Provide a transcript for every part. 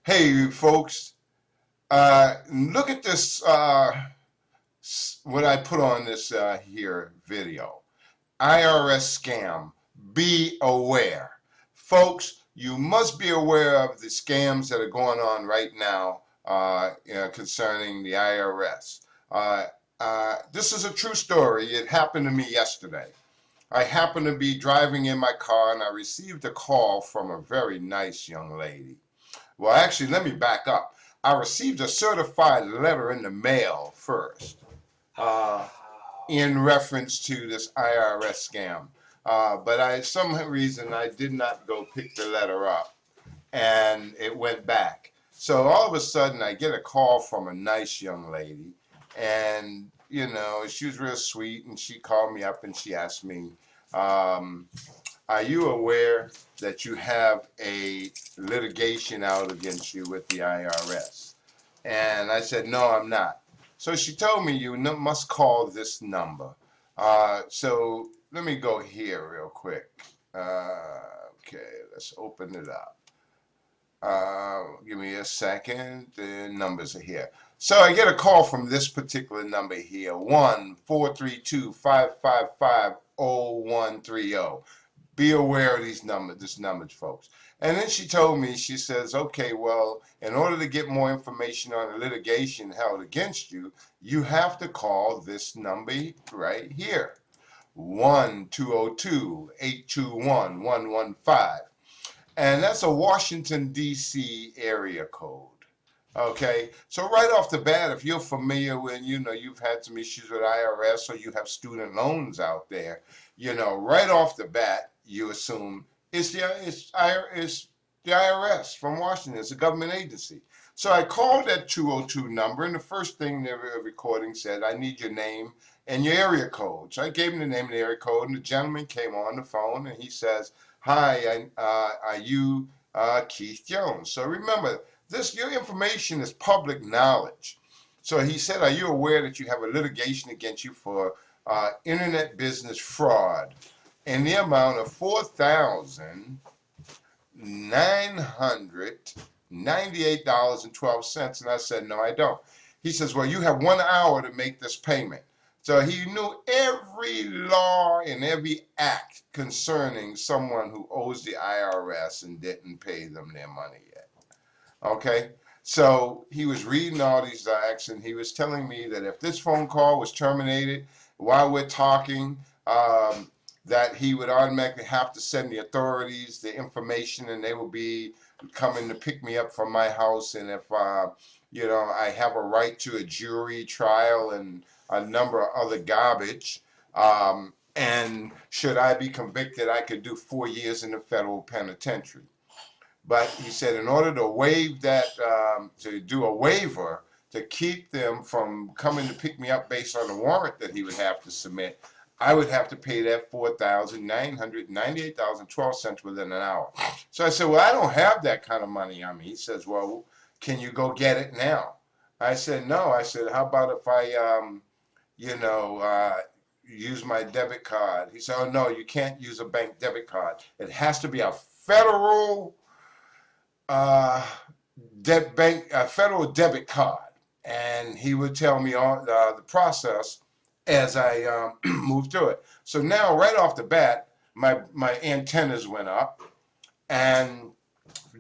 Hey, you folks, look at this, what I put on this here video. IRS scam, be aware. Folks, you must be aware of the scams that are going on right now concerning the IRS. This is a true story. It happened to me yesterday. I happened to be driving in my car and I received a call from a very nice young lady. Well, actually, let me back up. I received a certified letter in the mail first uh, in reference to this IRS scam. But some reason I did not go pick the letter up and it went back. So all of a sudden I get a call from a nice young lady and she was real sweet and she called me up and she asked me, um, are you aware that you have a litigation out against you with the IRS? And I said, no, I'm not. So she told me you must call this number. So let me go here real quick. Okay, let's open it up. Give me a second. The numbers are here. So I get a call from this particular number here, 1-432-555-0130. Be aware of this numbers, folks. And then she told me, she says, okay, well, in order to get more information on the litigation held against you, you have to call this number right here, 1-202-821-115. And that's a Washington, D.C. area code. Okay, so right off the bat, if you're familiar with, you've had some issues with IRS or you have student loans out there, right off the bat, you assume it's the IRS from Washington. It's a government agency. So I called that 202 number, and the first thing the recording said, I need your name and your area code. So I gave him the name and the area code, and the gentleman came on the phone, and he says, hi, are you Keith Jones? So remember, your information is public knowledge. So he said, are you aware that you have a litigation against you for internet business fraud in the amount of $4,998.12? And I said, no, I don't. He says, well, you have 1 hour to make this payment. So he knew every law and every act concerning someone who owes the IRS and didn't pay them their money yet. Okay, so he was reading all these acts and he was telling me that if this phone call was terminated while we're talking, that he would automatically have to send the authorities the information and they will be coming to pick me up from my house. And if, I have a right to a jury trial and a number of other garbage, and should I be convicted, I could do 4 years in the federal penitentiary. But he said in order to waive that, to do a waiver, to keep them from coming to pick me up based on the warrant that he would have to submit, I would have to pay that $4,998.12 within an hour. So I said, well, I don't have that kind of money on me. He says, well, can you go get it now? I said, no. I said, how about if I, use my debit card? He said, oh, no, you can't use a bank debit card. It has to be a federal federal debit card. And he would tell me all the process as I moved through it. So now, right off the bat, my antennas went up. And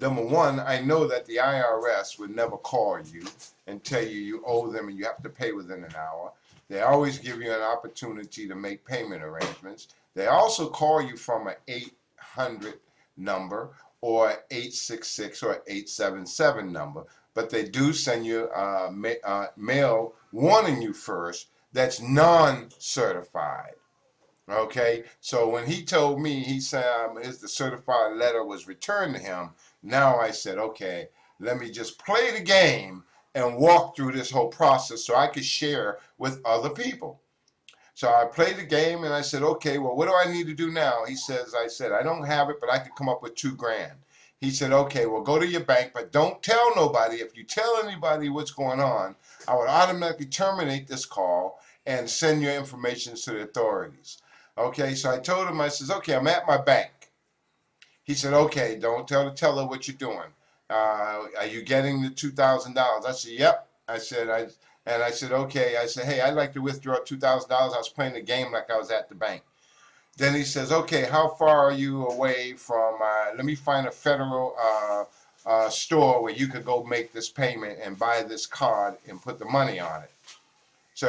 number one, I know that the IRS would never call you and tell you you owe them and you have to pay within an hour. They always give you an opportunity to make payment arrangements. They also call you from an 800 number or 866 or 877 number, but they do send you mail warning you first that's non-certified. Okay, so when he told me, he said the certified letter was returned to him. Now I said, okay, let me just play the game and walk through this whole process so I could share with other people. So I played the game and I said, okay, well, what do I need to do now? I said, I don't have it, but I could come up with $2,000. He said, okay, well, go to your bank, but don't tell nobody. If you tell anybody what's going on, I would automatically terminate this call and send your information to the authorities. Okay, so I told him, I says, okay, I'm at my bank. He said, okay, don't tell the teller what you're doing. Are you getting the $2,000? I said, yep. I said, okay. I said, hey, I'd like to withdraw $2,000. I was playing the game like I was at the bank. Then he says, okay, how far are you away from, let me find a federal store where you could go make this payment and buy this card and put the money on it. So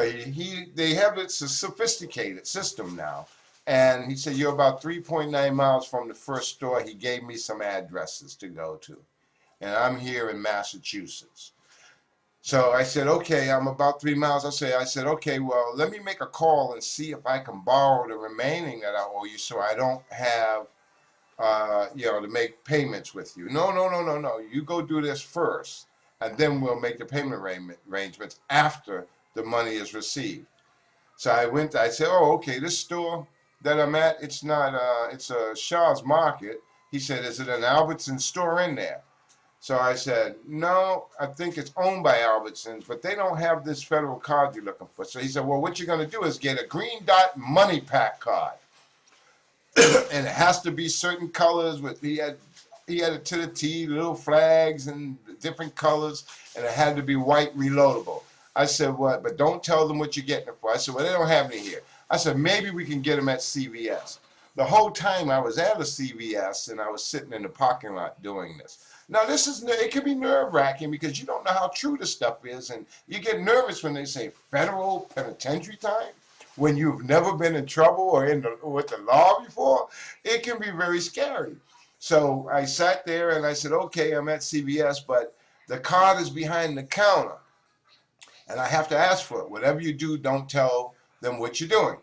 they have it's a sophisticated system now. And he said, you're about 3.9 miles from the first store. He gave me some addresses to go to. And I'm here in Massachusetts. So I said, okay, I'm about 3 miles. I said, okay, well, let me make a call and see if I can borrow the remaining that I owe you so I don't have, to make payments with you. No, no, no, no, no. You go do this first, and then we'll make the payment arrangements after the money is received. So I said, oh, okay, this store that I'm at, it's not, it's a Shaw's Market. He said, is it an Albertsons store in there? So I said, no, I think it's owned by Albertsons, but they don't have this federal card you're looking for. So he said, well, what you're going to do is get a green dot money pack card. And it has to be certain colors. He had it to the T, little flags and different colors, and it had to be white reloadable. I said, what? But don't tell them what you're getting it for. I said, well, they don't have any here. I said, maybe we can get them at CVS. The whole time I was at a CVS and I was sitting in the parking lot doing this. Now it can be nerve-wracking because you don't know how true this stuff is, and you get nervous when they say federal penitentiary time when you've never been in trouble or with the law before. It can be very scary. So I sat there and I said, okay, I'm at CVS, but the card is behind the counter, and I have to ask for it. Whatever you do, don't tell them what you're doing.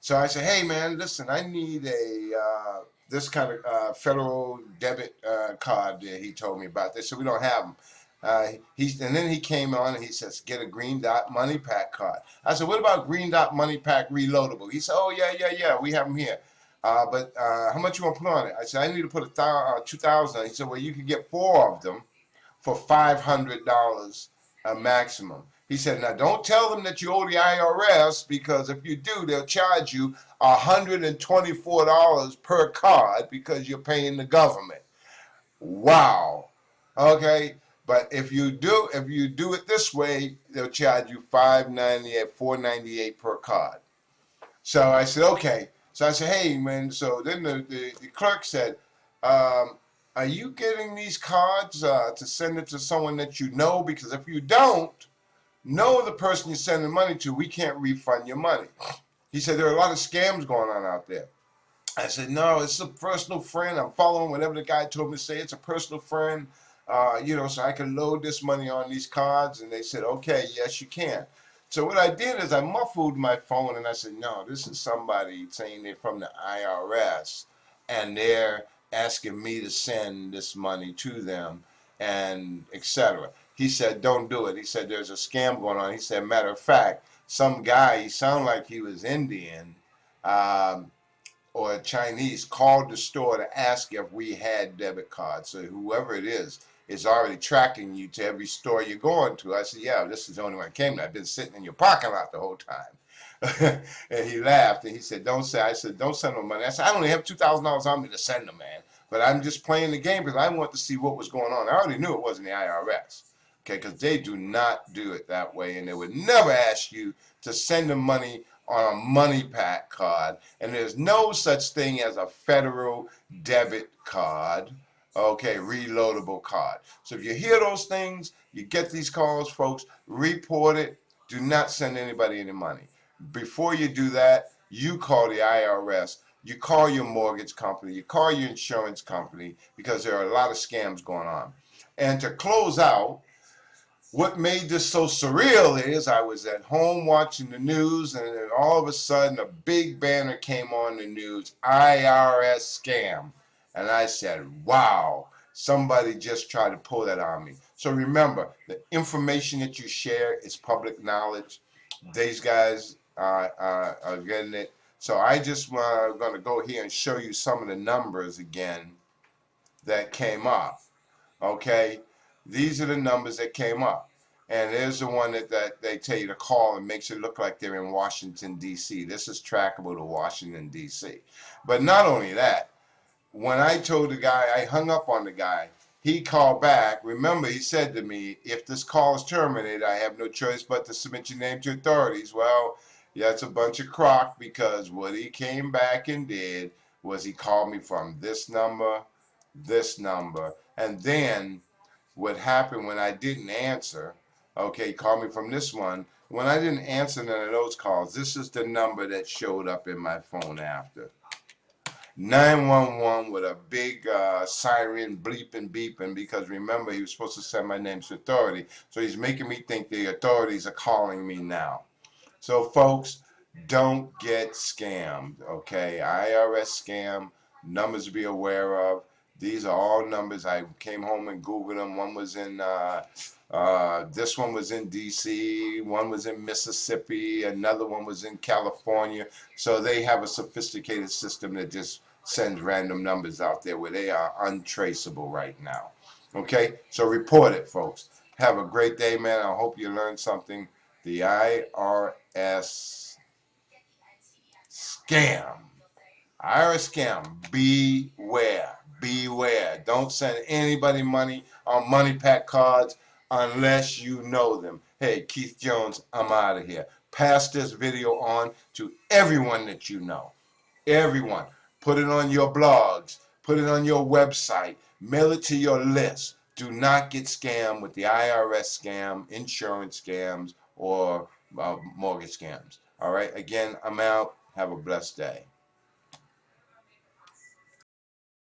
So I said, hey, man, listen, I need this kind of federal debit card that he told me about. They said, we don't have them. And then he came on and he says, get a green dot money pack card. I said, what about green dot money pack reloadable? He said, oh, yeah, we have them here. But how much you want to put on it? I said, I need to put $2,000. He said, well, you can get 4 of them for $500 a maximum. He said, now don't tell them that you owe the IRS, because if you do, they'll charge you $124 per card because you're paying the government. Wow. Okay. But if you do it this way, they'll charge you $498 per card. So I said, okay. So I said, hey, man. So then the clerk said, are you getting these cards to send it to someone that you know? Because if you don't know the person you're sending money to, we can't refund your money. He said, there are a lot of scams going on out there. I said, no, it's a personal friend. I'm following whatever the guy told me to say. It's a personal friend, so I can load this money on these cards. And they said, okay, yes, you can. So what I did is I muffled my phone and I said, no, this is somebody saying they're from the IRS and they're asking me to send this money to them and etc. He said, don't do it. He said, there's a scam going on. He said, matter of fact, some guy, he sounded like he was Indian or Chinese, called the store to ask if we had debit cards. So whoever it is already tracking you to every store you're going to. I said, yeah, this is the only one that came to. I've been sitting in your parking lot the whole time. And he laughed and he said, don't send no money. I said, I only have $2,000 on me to send them, man. But I'm just playing the game because I want to see what was going on. I already knew it wasn't the IRS. Okay, because they do not do it that way, and they would never ask you to send them money on a money pack card, and there's no such thing as a federal debit card, okay, reloadable card. So if you hear those things, you get these calls, folks, report it. Do not send anybody any money. Before you do that, you call the IRS, you call your mortgage company, you call your insurance company, because there are a lot of scams going on. And to close out, what made this so surreal is I was at home watching the news, and then all of a sudden a big banner came on the news, IRS scam. And I said, wow, somebody just tried to pull that on me. So remember, the information that you share is public knowledge. These guys are getting it. So I just going to go here and show you some of the numbers again that came up. Okay, these are the numbers that came up. And there's the one that they tell you to call and makes it look like they're in Washington, D.C. This is trackable to Washington, D.C. But not only that, when I told the guy, I hung up on the guy, he called back. Remember, he said to me, if this call is terminated, I have no choice but to submit your name to authorities. Well, yeah, it's a bunch of crock, because what he came back and did was he called me from this number, and then what happened when I didn't answer, okay, he called me from this one. When I didn't answer none of those calls, this is the number that showed up in my phone after. 911 with a big siren bleeping, beeping, because remember, he was supposed to send my name to authority. So he's making me think the authorities are calling me now. So folks, don't get scammed, okay? IRS scam, numbers to be aware of. These are all numbers. I came home and Googled them. One was in, this one was in DC, one was in Mississippi, another one was in California. So they have a sophisticated system that just sends random numbers out there where they are untraceable right now. Okay, so report it, folks. Have a great day, man. I hope you learned something. The IRS scam. IRS scam. Beware. Beware. Don't send anybody money on money pack cards unless you know them. Hey, Keith Jones, I'm out of here. Pass this video on to everyone that you know. Everyone. Put it on your blogs. Put it on your website. Mail it to your list. Do not get scammed with the IRS scam, insurance scams, or mortgage scams. All right. Again, I'm out. Have a blessed day.